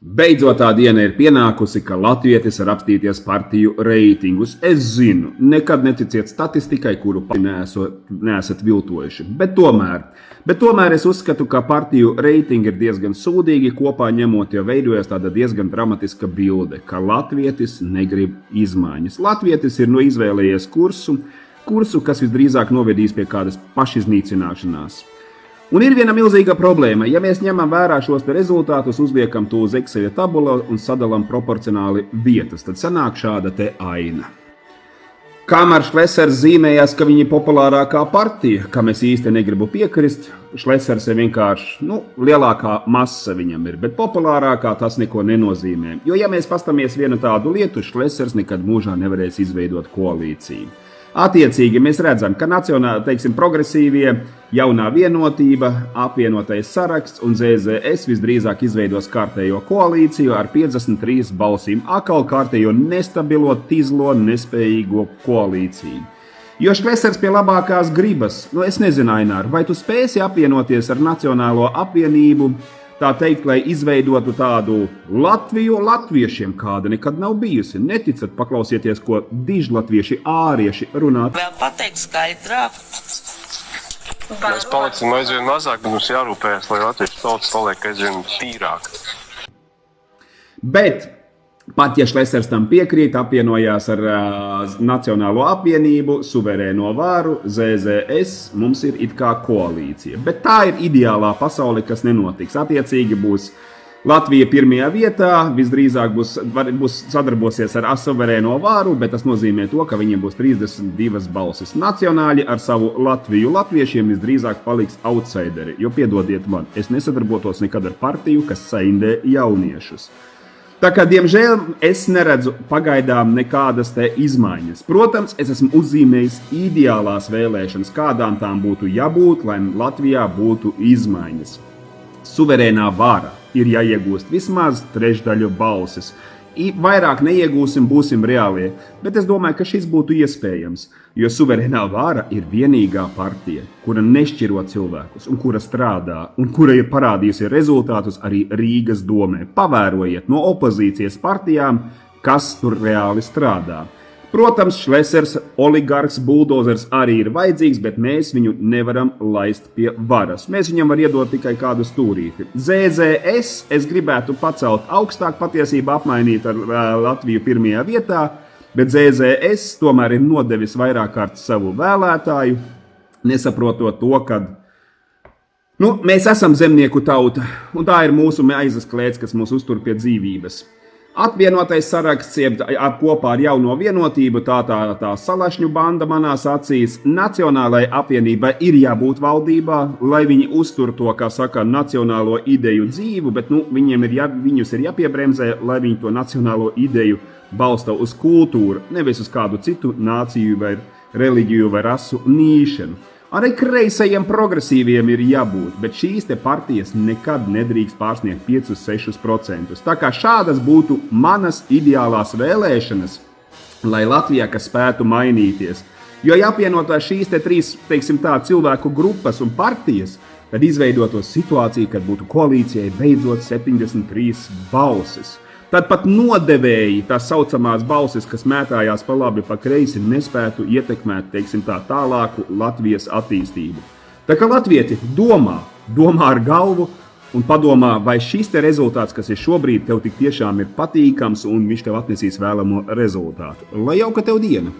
Beidzot tā diena ir pienākusi, ka latvietis var apstīties partiju reitingus. Es zinu, nekad neticiet statistikai, kuru neesat viltojuši. Bet tomēr es uzskatu, ka partiju reitingi ir diezgan sūdīgi kopā ņemot, jo veidojas tāda diezgan dramatiska bilde, ka latvietis negrib izmaiņas. Latvietis ir izvēlējies kursu, kas visdrīzāk novedīs pie kādas pašiznīcināšanās. Un ir viena milzīga problēma. Ja mēs ņemam vērā šos rezultātus, uzliekam to uz Excel tabula un sadalām proporcionāli vietas, tad sanāk šāda te aina. Kamēr Šlesers zīmējās, ka viņi ir populārākā partija, kam es īsti negribu piekrist, Šlesers ir vienkārši, lielākā masa viņam ir, bet populārākā tas neko nenozīmē. Jo ja mēs pastamies vienu tādu lietu, Šlesers nekad mūžā nevarēs izveidot koalīciju. Attiecīgi mēs redzam, ka progresīvie, jaunā vienotība, apvienotais saraksts un ZZS visdrīzāk izveidos kārtējo koalīciju ar 53 balsīm, atkal kārtējo nestabilo, tizlo, nespējīgo koalīciju. Jo Šlesers pie labākās gribas, es nezinu, Ainār, vai tu spēsi apvienoties ar Nacionālo apvienību, tā teikt, lai izveidotu tādu Latviju latviešiem, kāda nekad nav bijusi. Neticat, paklausieties, ko dižlatvieši, ārieši runā. Vēl pateikt skaidrāk. Mēs palicam aizvien mazāk, bet mums jārūpējas, lai latviešu tautas paliek aizvien tīrāk. Bet pat ja Šlesers tam piekrīt, apvienojās ar Nacionālo apvienību, suverēno varu, ZZS, mums ir it kā koalīcija. Bet tā ir ideālā pasaule, kas nenotiks. Attiecīgi būs Latvija pirmajā vietā, visdrīzāk būs sadarbosies ar suverēno varu, bet tas nozīmē to, ka viņiem būs 32 balsis. Nacionāļi ar savu Latviju latviešiem visdrīzāk paliks outsideri, jo piedodiet man, es nesadarbotos nekad ar partiju, kas saindē jauniešus. Tā kā, diemžēl, es neredzu pagaidām nekādas te izmaiņas. Protams, es esmu uzzīmējis ideālās vēlēšanas, kādām tām būtu jābūt, lai Latvijā būtu izmaiņas. Suverēnā vara ir jāiegūst vismaz trešdaļu balsis. Vairāk neiegūsim, būsim reālie, bet es domāju, ka šis būtu iespējams, jo suverēnā vara ir vienīgā partija, kura nešķiro cilvēkus un kura strādā, un kura ir parādījusi rezultātus arī Rīgas domē. Pavērojiet no opozīcijas partijām, kas tur reāli strādā. Protams, Šlesers, oligarks, buldozers arī ir vajadzīgs, bet mēs viņu nevaram laist pie varas. Mēs viņam var iedot tikai kādu stūrīti. ZZS es gribētu pacelt augstāk, patiesībā apmainīt ar Latviju pirmajā vietā, bet ZZS tomēr ir nodevis vairāk kārt savu vēlētāju, nesaprotot to, ka mēs esam zemnieku tauta, un tā ir mūsu maizes klēts, kas mūs uztur pie dzīvības. Apvienotais saraksts kopā ar jauno vienotību, tā salašņu banda manās acīs. Nacionālajai apvienībai ir jābūt valdībā, lai viņi uztur to, kā saka, nacionālo ideju dzīvu, bet viņus ir jāpiebremzē, lai viņi to nacionālo ideju balsta uz kultūru, nevis uz kādu citu nāciju vai reliģiju vai rasu nīšanu. Arī kreisajiem progresīviem ir jābūt, bet šīs te partijas nekad nedrīkst pārsniegt 5–6%. Tā kā šādas būtu manas ideālās vēlēšanas, lai Latvijā kas spētu mainīties. Jo ja apvienotās šīs te trīs, cilvēku grupas un partijas, tad izveidotos situācija, kad būtu koalīcijai beidzot 73 balsis. Tad pat nodevēji, tās saucamās balsis, kas mētājās pa labi, pa kreisi, nespētu ietekmēt, tālāku Latvijas attīstību. Tā kā latvieti domā ar galvu un padomā, vai šis te rezultāts, kas ir šobrīd, tev tik tiešām ir patīkams un viņš tev atnesīs vēlamo rezultātu. Lai jauka tev diena!